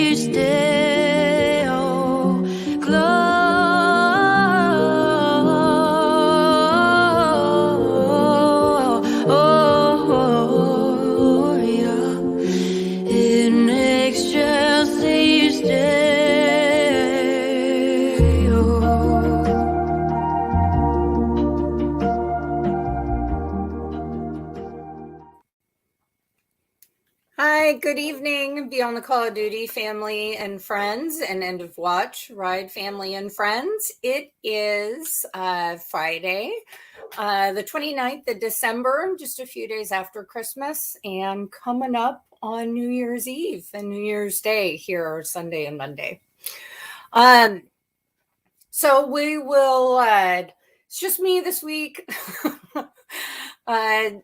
you stay. Oh, Gloria, in exchange you stay. Oh. Hi, good evening, Beyond the Call of Duty family and friends, and End of Watch Ride family and friends. It is Friday, the 29th of December, just a few days after Christmas, and coming up on New Year's Eve and New Year's Day here, Sunday and Monday. So we will, it's just me this week, but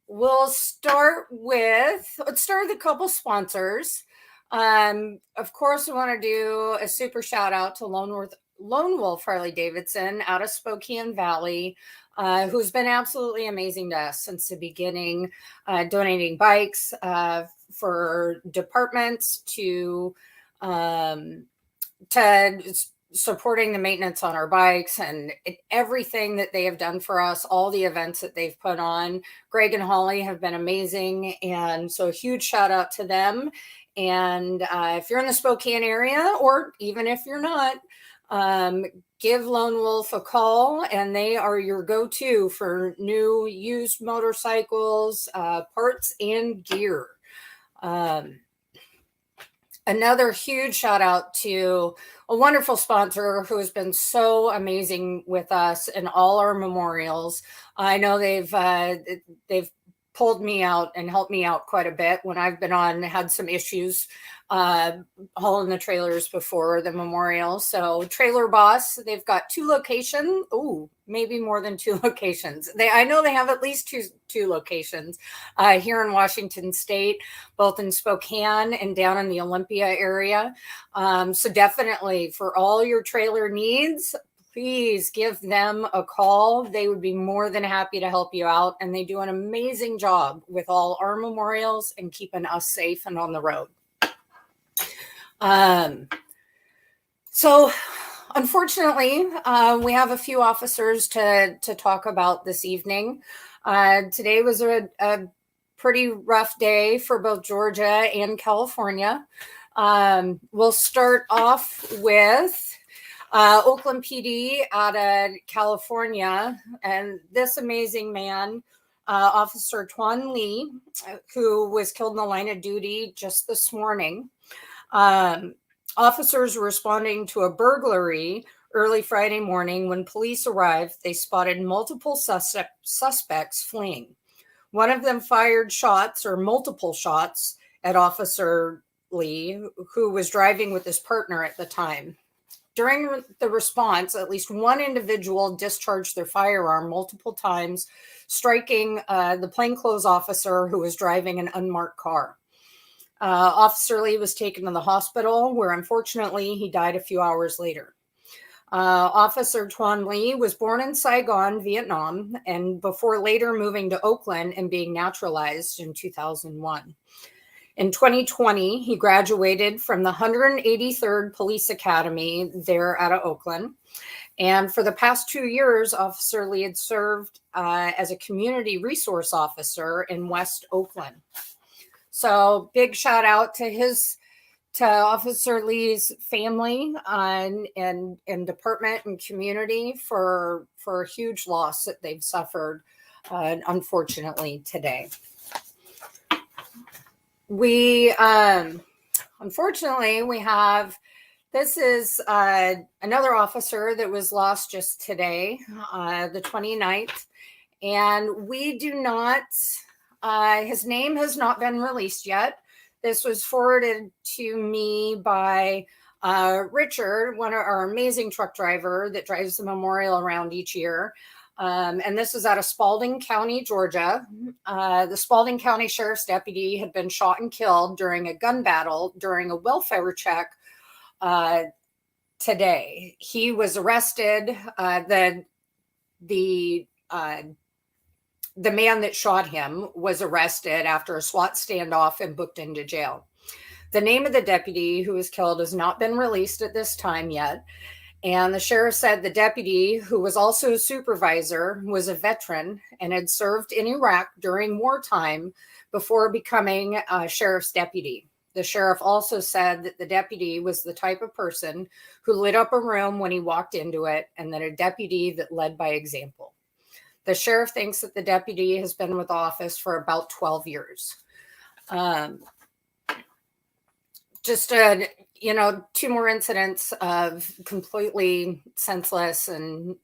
we'll start with a couple sponsors. Of course, I want to do a super shout out to Lone Wolf Harley Davidson out of Spokane Valley, who's been absolutely amazing to us since the beginning, donating bikes for departments to supporting the maintenance on our bikes and everything that they have done for us, all the events that they've put on. Greg and Holly have been amazing. And so a huge shout out to them. And if you're in the Spokane area, or even if you're not, give Lone Wolf a call, and they are your go-to for new used motorcycles, parts, and gear. Another huge shout out to a wonderful sponsor who has been so amazing with us in all our memorials. I know they've pulled me out and helped me out quite a bit when I've been had some issues hauling the trailers before the memorial. So Trailer Boss, they've got 2 locations. Oh, maybe more than 2 locations. I know they have at least two locations here in Washington State, both in Spokane and down in the Olympia area. So definitely for all your trailer needs, please give them a call. They would be more than happy to help you out. And they do an amazing job with all our memorials and keeping us safe and on the road. So unfortunately, we have a few officers to talk about this evening. Today was a pretty rough day for both Georgia and California. We'll start off with Oakland PD out of California, and this amazing man, Officer Tuan Lee, who was killed in the line of duty just this morning. Officers were responding to a burglary early Friday morning. When police arrived, they spotted multiple suspects fleeing. One of them fired multiple shots at Officer Lee, who was driving with his partner at the time. During the response, at least one individual discharged their firearm multiple times, striking the plainclothes officer who was driving an unmarked car. Officer Lee was taken to the hospital, where unfortunately he died a few hours later. Officer Tuan Lee was born in Saigon, Vietnam, and before later moving to Oakland and being naturalized in 2001. In 2020, he graduated from the 183rd Police Academy there out of Oakland. And for the past 2 years, Officer Lee had served as a community resource officer in West Oakland. So big shout out to Officer Lee's family and department and community for a huge loss that they've suffered, unfortunately, today. Unfortunately, this is another officer that was lost just today, the 29th, and we do not, his name has not been released yet. This was forwarded to me by Richard, one of our amazing truck driver that drives the memorial around each year. And this is out of Spalding County, Georgia. The Spalding County Sheriff's deputy had been shot and killed during a gun battle during a welfare check today. He was arrested. The the man that shot him was arrested after a SWAT standoff and booked into jail. The name of the deputy who was killed has not been released at this time yet. And the sheriff said the deputy, who was also a supervisor, was a veteran and had served in Iraq during wartime before becoming a sheriff's deputy. The sheriff also said that the deputy was the type of person who lit up a room when he walked into it, and that a deputy that led by example. The sheriff thinks that the deputy has been with the office for about 12 years. Just two more incidents of completely senseless and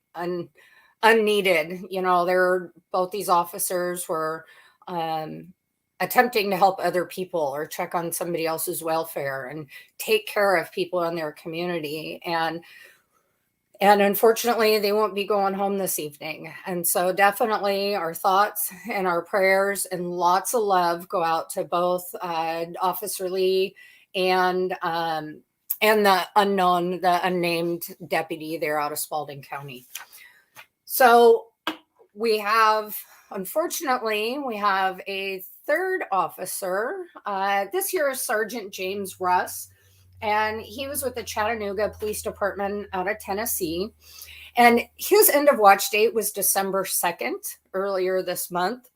unneeded. Both these officers were attempting to help other people or check on somebody else's welfare and take care of people in their community. And unfortunately, they won't be going home this evening. And so definitely our thoughts and our prayers and lots of love go out to both Officer Lee and the unnamed deputy there out of Spalding County. So unfortunately, we have a third officer. This year is Sergeant James Russ, and he was with the Chattanooga Police Department out of Tennessee. And his end of watch date was December 2nd, earlier this month.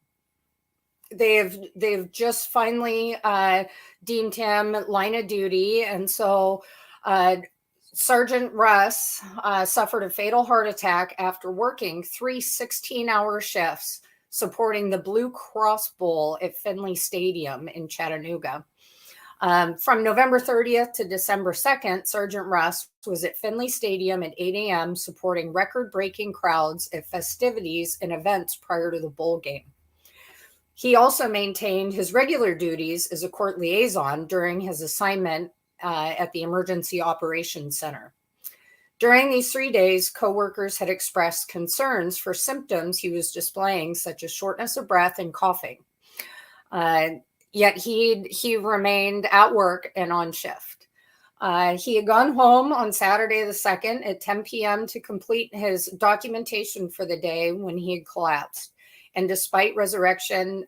They've just finally deemed him line of duty. And so Sergeant Russ suffered a fatal heart attack after working 3 16-hour shifts supporting the Blue Cross Bowl at Finley Stadium in Chattanooga. From November 30th to December 2nd, Sergeant Russ was at Finley Stadium at 8 a.m. supporting record-breaking crowds at festivities and events prior to the bowl game. He also maintained his regular duties as a court liaison during his assignment at the Emergency Operations Center. During these 3 days, coworkers had expressed concerns for symptoms he was displaying, such as shortness of breath and coughing. Yet he remained at work and on shift. He had gone home on Saturday the 2nd at 10 p.m. to complete his documentation for the day when he had collapsed. And despite resuscitation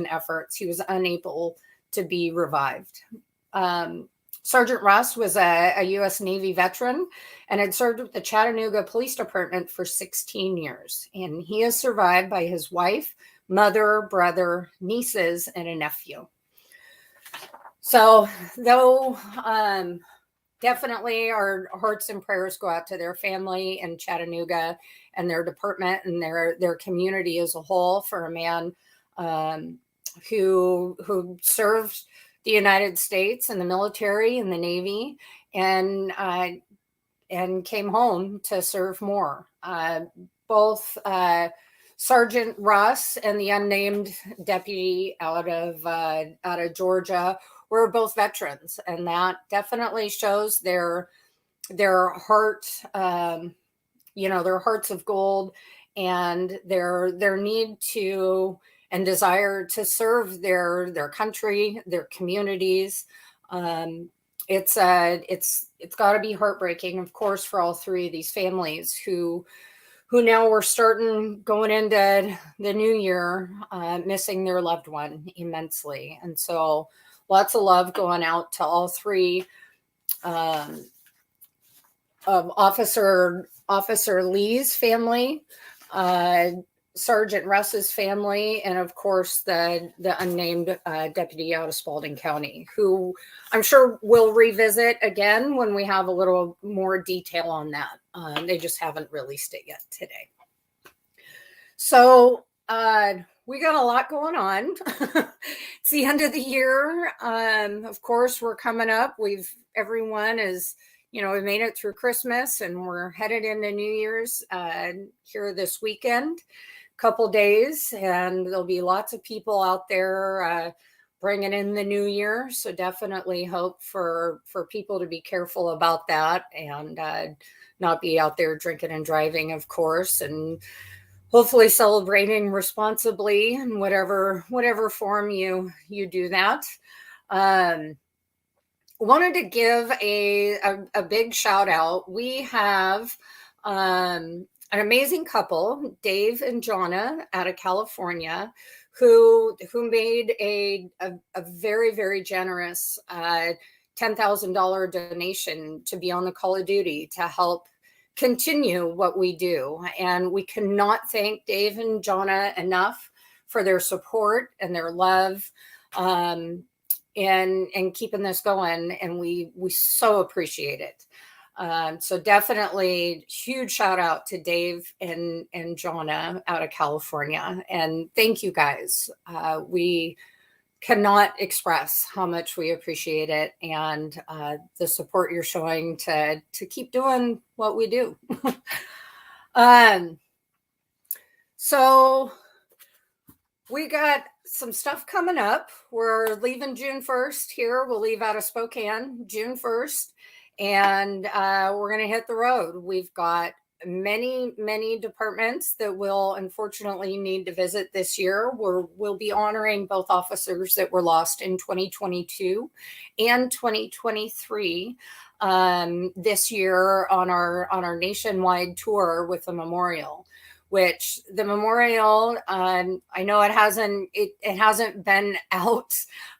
efforts, he was unable to be revived. Sergeant Russ was a U.S. Navy veteran and had served with the Chattanooga Police Department for 16 years. And he is survived by his wife, mother, brother, nieces, and a nephew. So though definitely our hearts and prayers go out to their family in Chattanooga and their department and their community as a whole for a man who served the United States and the military and the Navy and came home to serve more. Both Sergeant Russ and the unnamed deputy out of Georgia were both veterans, and that definitely shows their heart, their hearts of gold, and their need to and desire to serve their country, their communities. It's got to be heartbreaking, of course, for all three of these families who now we're going into the new year, missing their loved one immensely. And so lots of love going out to all three of Officer Lee's family, Sergeant Russ's family, and of course the unnamed deputy out of Spalding County, who I'm sure we'll revisit again when we have a little more detail on that. They just haven't released it yet today. So we got a lot going on. It's the end of the year. Of course, we're coming up. Everyone is, we made it through Christmas and we're headed into New Year's here this weekend. Couple days, and there'll be lots of people out there bringing in the new year. So definitely hope for people to be careful about that and not be out there drinking and driving, of course, and hopefully celebrating responsibly in whatever form you do that. Wanted to give a big shout out. We have an amazing couple, Dave and Jonna out of California, who made a very, very generous $10,000 donation to be on the Call of Duty to help continue what we do. And we cannot thank Dave and Jonna enough for their support and their love, and keeping this going. And we so appreciate it. So definitely huge shout out to Dave and Jonna out of California. And thank you guys. We cannot express how much we appreciate it, and the support you're showing to keep doing what we do. So we got some stuff coming up. We're leaving June 1st here. We'll leave out of Spokane June 1st. And we're going to hit the road. We've got many, many departments that will unfortunately need to visit this year. We'll be honoring both officers that were lost in 2022 and 2023 this year on our nationwide tour with the memorial. Which the memorial, I know it hasn't been out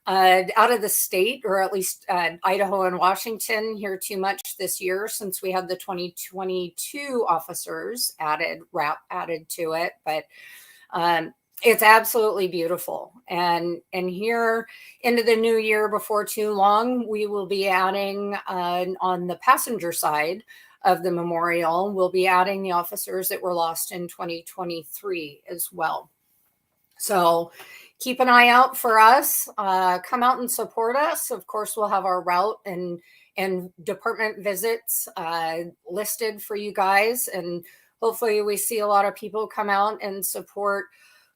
of the state, or at least Idaho and Washington here too much this year, since we had the 2022 officers added to it. But it's absolutely beautiful. And here into the new year, before too long, we will be adding on the passenger side of the memorial, we'll be adding the officers that were lost in 2023 as well. So keep an eye out for us. Come out and support us. Of course, we'll have our route and department visits listed for you guys. And hopefully we see a lot of people come out and support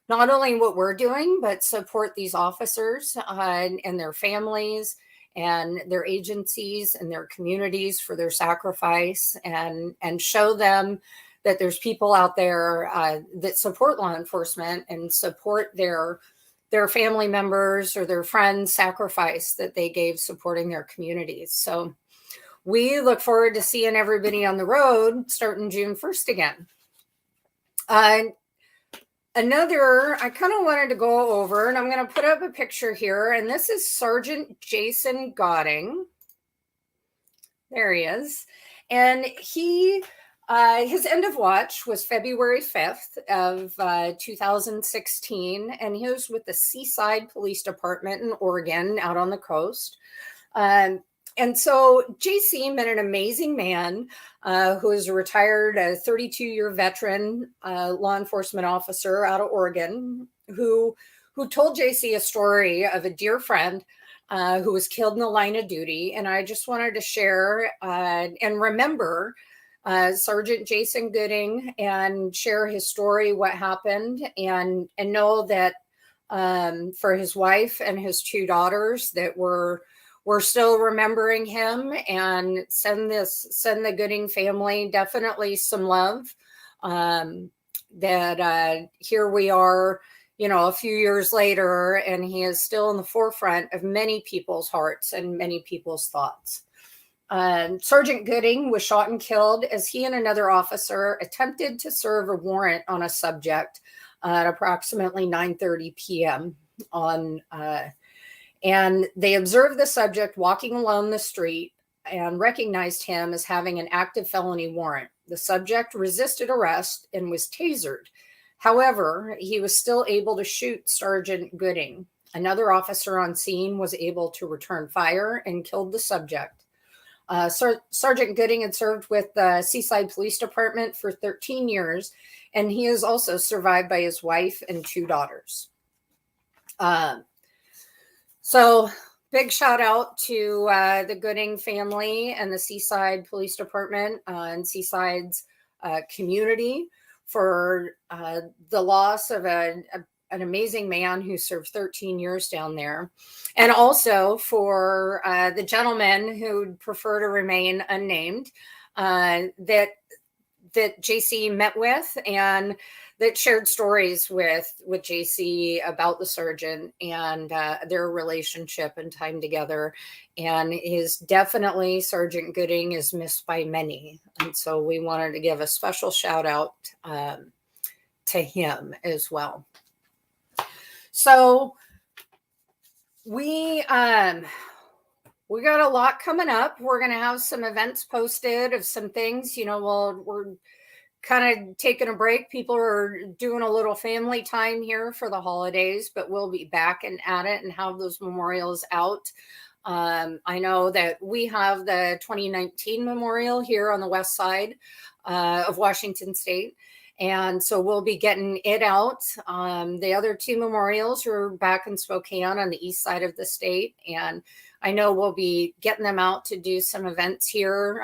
not only what we're doing, but support these officers and their families and their agencies and their communities for their sacrifice, and show them that there's people out there that support law enforcement and support their family members or their friends' sacrifice that they gave supporting their communities. So we look forward to seeing everybody on the road starting June 1st again. Another, I kind of wanted to go over, and I'm going to put up a picture here, and this is Sergeant Jason Godding. There he is. And he, his end of watch was February 5th of 2016, and he was with the Seaside Police Department in Oregon, out on the coast. And so JC met an amazing man who is a retired 32-year veteran law enforcement officer out of Oregon, who told JC a story of a dear friend who was killed in the line of duty. And I just wanted to share and remember Sergeant Jason Gooding and share his story, what happened, and know that for his wife and his two daughters that we're still remembering him, and send the Gooding family definitely some love. That here we are, a few years later, and he is still in the forefront of many people's hearts and many people's thoughts. Sergeant Gooding was shot and killed as he and another officer attempted to serve a warrant on a subject at approximately 9:30 p.m. And they observed the subject walking along the street and recognized him as having an active felony warrant. The subject resisted arrest and was tasered. However, he was still able to shoot Sergeant Gooding. Another officer on scene was able to return fire and killed the subject. Sergeant Gooding had served with the Seaside Police Department for 13 years, and he is also survived by his wife and two daughters. So big shout out to the Gooding family and the Seaside Police Department and Seaside's community for the loss of an amazing man who served 13 years down there. And also for the gentleman who'd prefer to remain unnamed, that that JC met with and that shared stories with JC about the surgeon and their relationship and time together. And is definitely, Sergeant Gooding is missed by many. And so we wanted to give a special shout out to him as well. So we got a lot coming up. We're going to have some events posted of some things, we're kind of taking a break. People are doing a little family time here for the holidays, but we'll be back and at it and have those memorials out. I know that we have the 2019 memorial here on the west side of Washington State. And so we'll be getting it out. The other two memorials are back in Spokane on the east side of the state. And I know we'll be getting them out to do some events here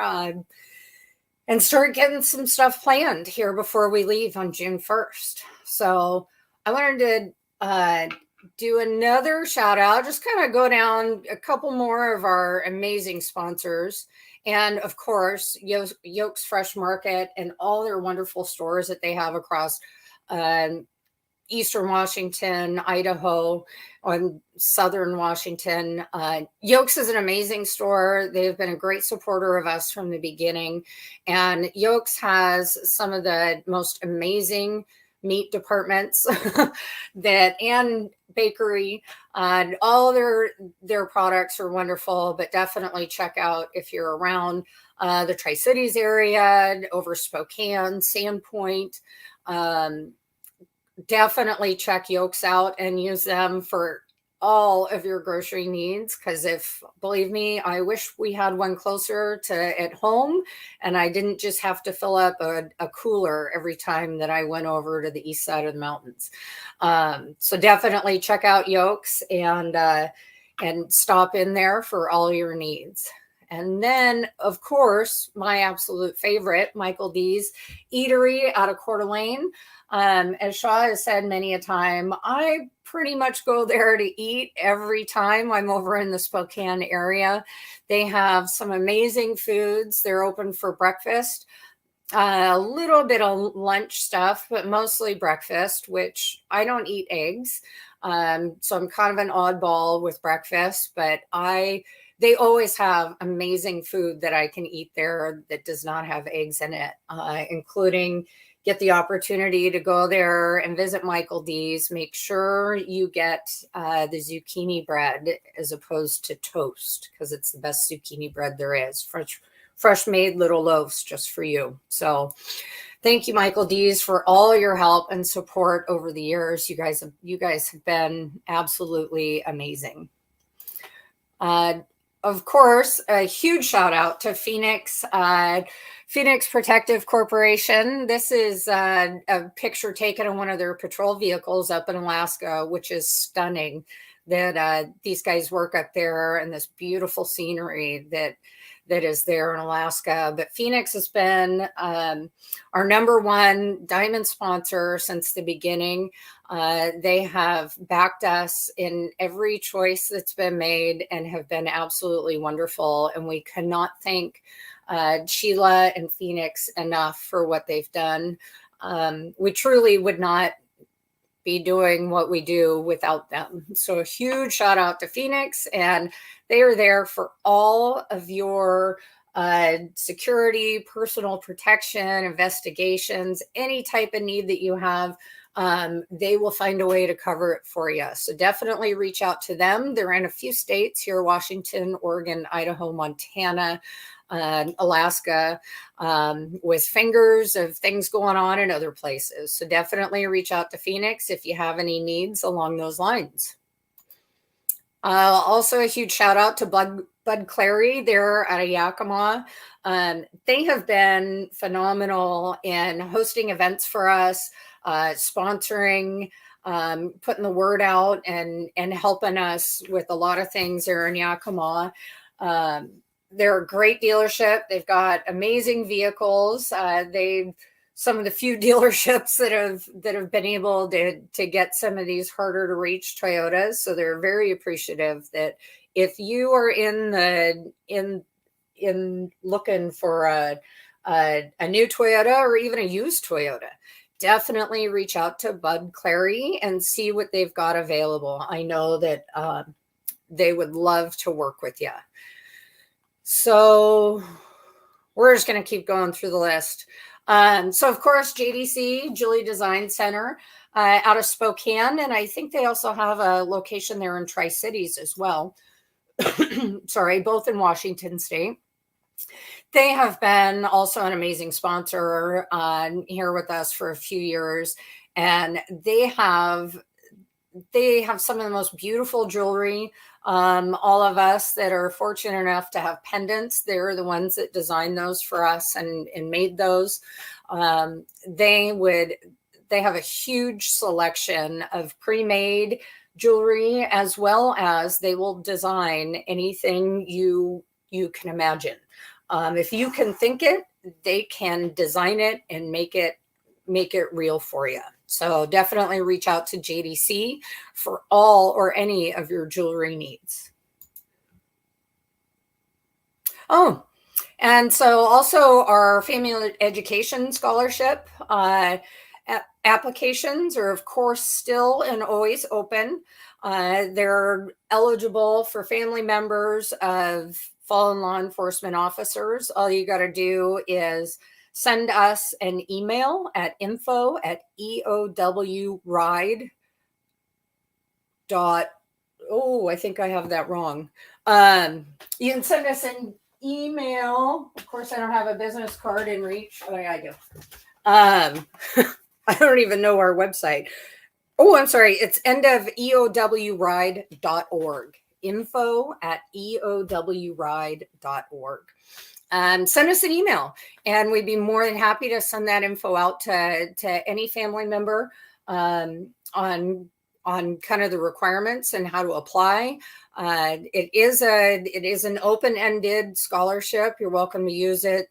and start getting some stuff planned here before we leave on June 1st. So I wanted to do another shout out, just kind of go down a couple more of our amazing sponsors. And of course, Yoke's Fresh Market and all their wonderful stores that they have across Eastern Washington, Idaho, and Southern Washington. Yoke's is an amazing store. They've been a great supporter of us from the beginning. And Yoke's has some of the most amazing meat departments and bakery, and all their products are wonderful. But definitely check out, if you're around the Tri-Cities area, over Spokane, Sandpoint, definitely check Yoke's out and use them for all of your grocery needs. Because believe me, I wish we had one closer to at home and I didn't just have to fill up a cooler every time that I went over to the east side of the mountains. So definitely check out Yoke's and stop in there for all your needs. And then, of course, my absolute favorite, Michael D's Eatery out of Coeur d'Alene. As Shaw has said many a time, I pretty much go there to eat every time I'm over in the Spokane area. They have some amazing foods. They're open for breakfast, a little bit of lunch stuff, but mostly breakfast, which I don't eat eggs. So I'm kind of an oddball with breakfast, but they always have amazing food that I can eat there that does not have eggs in it, including get the opportunity to go there and visit Michael D's. Make sure you get the zucchini bread as opposed to toast, because it's the best zucchini bread there is. Fresh made little loaves just for you. So thank you, Michael D's, for all your help and support over the years. You guys have been absolutely amazing. Of course, a huge shout out to Phoenix Protective Corporation. This is a picture taken of one of their patrol vehicles up in Alaska, which is stunning that these guys work up there and this beautiful scenery that is there in Alaska. But Phoenix has been our number one diamond sponsor since the beginning. They have backed us in every choice that's been made and have been absolutely wonderful. And we cannot thank Sheila and Phoenix enough for what they've done. We truly would not be doing what we do without them. So a huge shout out to Phoenix, and they are there for all of your security, personal protection, investigations, any type of need that you have. They will find a way to cover it for you. So definitely reach out to them. They're in a few states here: Washington, Oregon, Idaho, Montana, Alaska, with fingers of things going on in other places. So definitely reach out to Phoenix if you have any needs along those lines. Also, a huge shout out to Bud Clary. They're out of Yakima. They have been phenomenal in hosting events for us, sponsoring, putting the word out, and helping us with a lot of things there in Yakima. They're a great dealership. They've got amazing vehicles. Some of the few dealerships that have been able to get some of these harder to reach Toyotas. So they're very appreciative that if you are in looking for a a new Toyota or even a used Toyota, definitely reach out to Bud Clary and see what they've got available. I know that they would love to work with you. So we're just going to keep going through the list. So, of course, JDC, Julie Design Center, out of Spokane. And I think they also have a location there in Tri-Cities as well. Sorry, both in Washington State. They have been also an amazing sponsor here with us for a few years. And they have some of the most beautiful jewelry. All of us that are fortunate enough to have pendants, they're the ones that designed those for us and made those. They have a huge selection of pre-made jewelry, as well as they will design anything you can imagine. If you can think it, they can design it and make it real for you. So definitely reach out to JDC for all or any of your jewelry needs. Oh, and so also our family education scholarship applications are, of course, still and always open. They're eligible for family members of fallen law enforcement officers. All you got to do is send us an email at info@eowride. I think I have that wrong. You can send us an email. Of course, I don't have a business card in reach. Oh, yeah, I do. I don't even know our website. Oh, I'm sorry. It's endofeowride.org. info@eowride.org. Send us an email, and we'd be more than happy to send that info out to any family member on kind of the requirements and how to apply. It is an open-ended scholarship. You're welcome to use it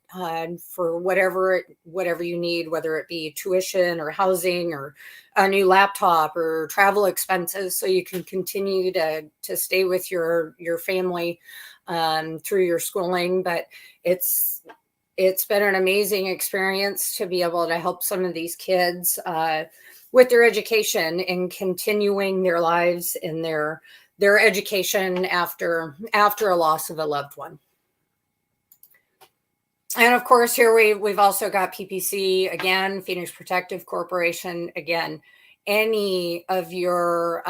for whatever you need, whether it be tuition or housing or a new laptop or travel expenses, so you can continue to stay with your family through your schooling. But it's been an amazing experience to be able to help some of these kids with their education and continuing their lives in their education after a loss of a loved one. And of course, here we've also got PPC again, Phoenix Protective Corporation again. Any of your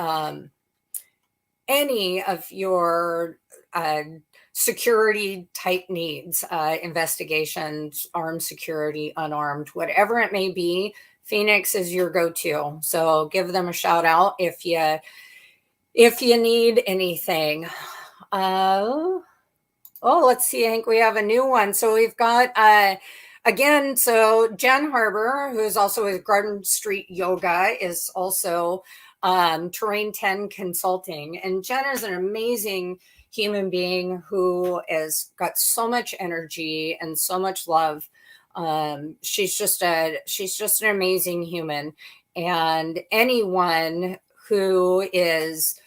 security type needs, investigations, armed security, unarmed, whatever it may be, Phoenix is your go-to. So give them a shout out if you need anything. Let's see. I think we have a new one. So we've got again. So Jen Harbor, who is also with Garden Street Yoga, is also Terrain 10 Consulting, and Jen is an amazing human being who has got so much energy and so much love. She's just an amazing human, and anyone who is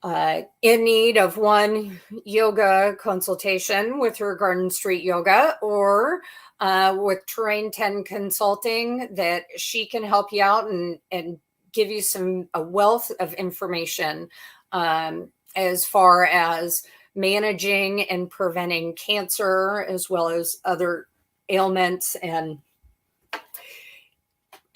in need of one yoga consultation with her Garden Street Yoga or with Terrain 10 Consulting, that she can help you out and give you a wealth of information as far as managing and preventing cancer, as well as other ailments and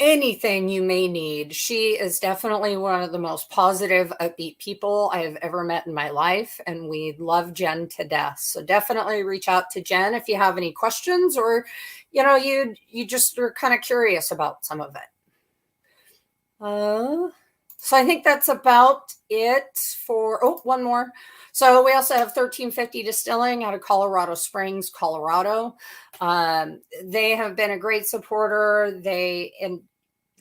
anything you may need. She is definitely one of the most positive, upbeat people I have ever met in my life, and we love Jen to death. So definitely reach out to Jen if you have any questions, or you just are kind of curious about some of it. So I think that's about it for, one more. So we also have 1350 Distilling out of Colorado Springs, Colorado. They have been a great supporter. And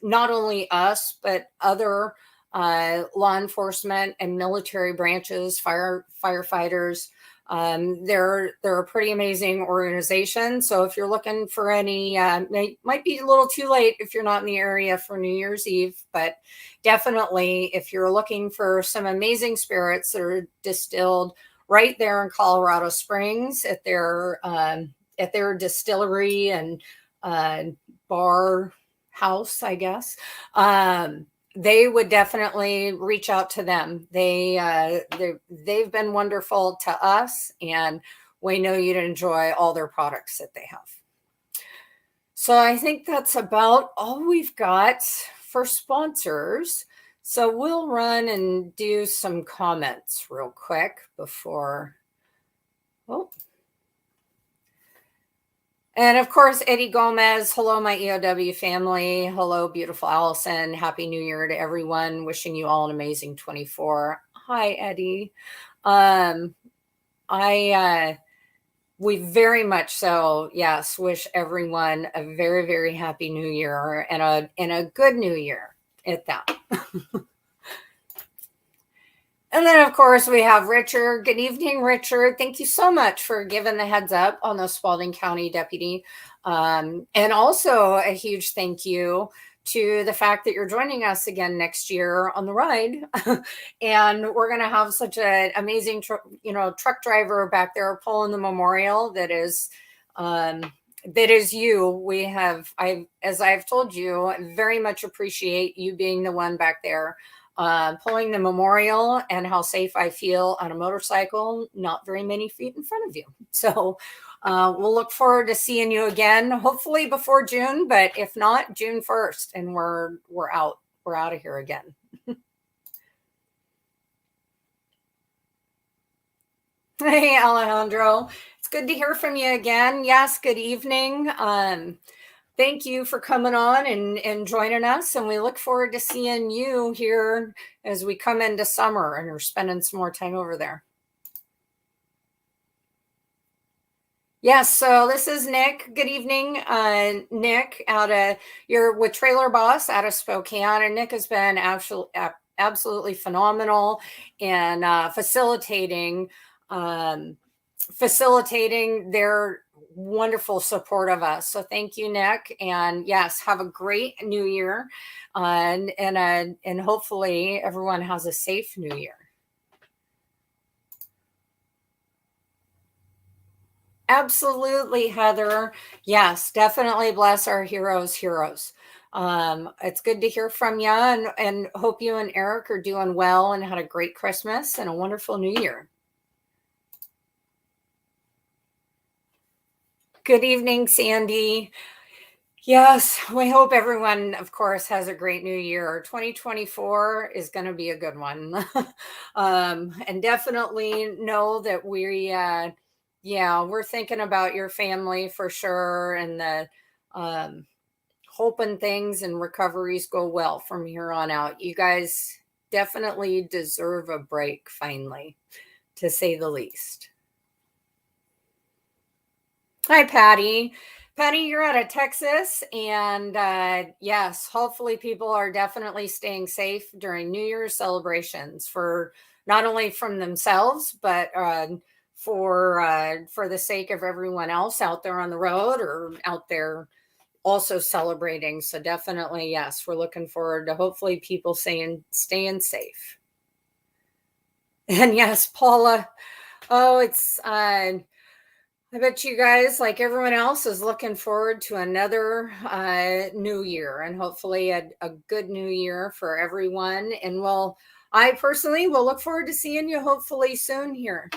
not only us, but other law enforcement and military branches, firefighters. They're a pretty amazing organization. So if you're looking for any, it might be a little too late if you're not in the area for New Year's Eve, but definitely if you're looking for some amazing spirits that are distilled right there in Colorado Springs at their at their distillery and bar house, I guess, they would definitely reach out to them. They've been wonderful to us, and we know you'd enjoy all their products that they have. So I think that's about all we've got for sponsors. So we'll run and do some comments real quick before. Oh. And of course, Eddie Gomez, hello, my EOW family. Hello, beautiful Allison. Happy New Year to everyone. Wishing you all an amazing 24. Hi, Eddie. We very much so, yes, wish everyone a very, very happy New Year and a good New Year at that. And then, of course, we have Richard. Good evening, Richard. Thank you so much for giving the heads up on the Spalding County deputy. And also a huge thank you to the fact that you're joining us again next year on the ride. And we're going to have such an amazing, truck driver back there pulling the memorial that is you. As I've told you, very much appreciate you being the one back there pulling the memorial, and how safe I feel on a motorcycle, not very many feet in front of you. So we'll look forward to seeing you again, hopefully before June, but if not, June 1st, and we're out of here again. Hey, Alejandro, it's good to hear from you again. Yes, good evening. Thank you for coming on and joining us. And we look forward to seeing you here as we come into summer and are spending some more time over there. Yes, so this is Nick. Good evening, Nick. You're with Trailer Boss out of Spokane, and Nick has been absolutely phenomenal in facilitating their wonderful support of us. So thank you, Nick. And yes, have a great new year. And hopefully everyone has a safe new year. Absolutely, Heather. Yes, definitely bless our heroes. It's good to hear from you, and hope you and Eric are doing well and had a great Christmas and a wonderful new year. Good evening, Sandy. Yes, we hope everyone, of course, has a great new year. 2024 is going to be a good one. And definitely know that we're thinking about your family for sure, and the hoping things and recoveries go well from here on out. You guys definitely deserve a break finally, to say the least. Hi, Patty. Patty, you're out of Texas. And yes, hopefully people are definitely staying safe during New Year's celebrations, for not only from themselves, but for the sake of everyone else out there on the road or out there also celebrating. So definitely, yes, we're looking forward to hopefully people staying safe. And yes, Paula, it's I bet you guys, like everyone else, is looking forward to another new year, and hopefully a good new year for everyone. And I personally will look forward to seeing you hopefully soon here.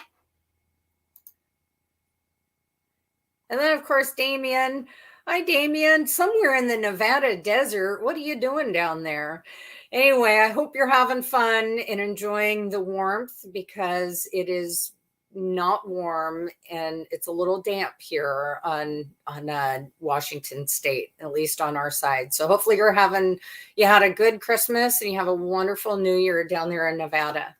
And then, of course, Damien. Hi, Damien. Somewhere in the Nevada desert. What are you doing down there? Anyway, I hope you're having fun and enjoying the warmth, because it is not warm and it's a little damp here on Washington State, at least on our side. So hopefully you had a good Christmas and you have a wonderful New Year down there in Nevada.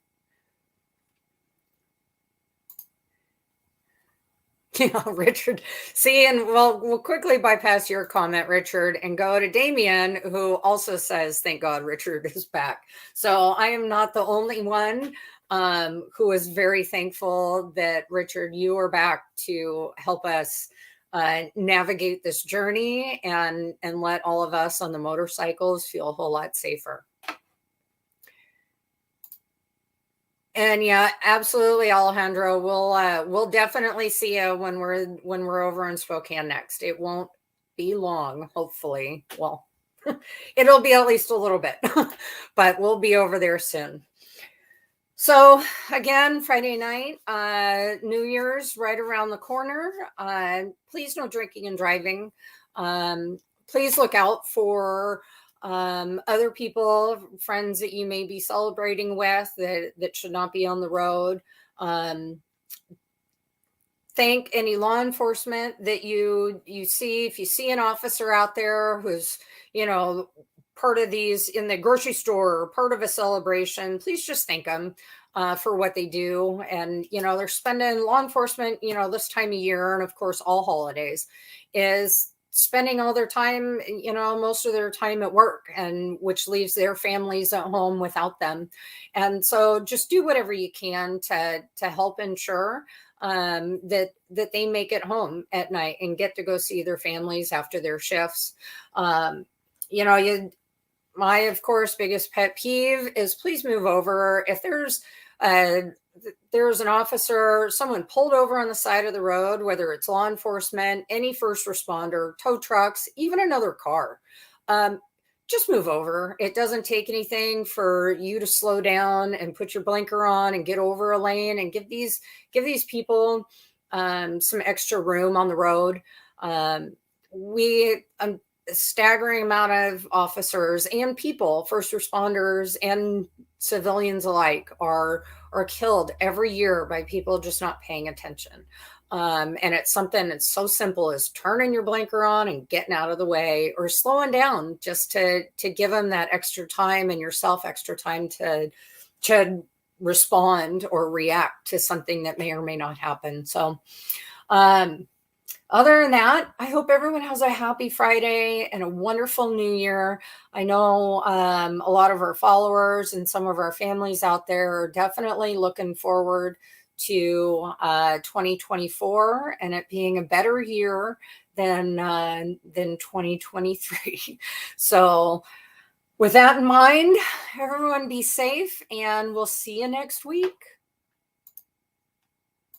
Yeah, Richard. See, and we'll quickly bypass your comment, Richard, and go to Damien, who also says, "Thank God Richard is back." So I am not the only one who is very thankful that, Richard, you are back to help us navigate this journey and let all of us on the motorcycles feel a whole lot safer. And yeah, absolutely, Alejandro. We'll definitely see you when we're over in Spokane next. It won't be long, hopefully. Well, it'll be at least a little bit, but we'll be over there soon. So again, Friday night, New Year's right around the corner. Please no drinking and driving. Please look out for other people, friends that you may be celebrating with that should not be on the road. Thank any law enforcement that you see. If you see an officer out there who's, part of these in the grocery store or part of a celebration, please just thank them for what they do. And, they're spending law enforcement, this time of year, and of course, all holidays, is spending all their time, most of their time at work, and which leaves their families at home without them. And so just do whatever you can to help ensure that they make it home at night and get to go see their families after their shifts. My, of course, biggest pet peeve is please move over. If there's an officer, someone pulled over on the side of the road, whether it's law enforcement, any first responder, tow trucks, even another car, just move over. It doesn't take anything for you to slow down and put your blinker on and get over a lane and give these people some extra room on the road. A staggering amount of officers and people, first responders and civilians alike, are killed every year by people just not paying attention. And it's something that's so simple as turning your blinker on and getting out of the way, or slowing down just to give them that extra time and yourself extra time to respond or react to something that may or may not happen. So, other than that, I hope everyone has a happy Friday and a wonderful new year. I know a lot of our followers and some of our families out there are definitely looking forward to 2024 and it being a better year than 2023. So with that in mind, everyone be safe, and we'll see you next week.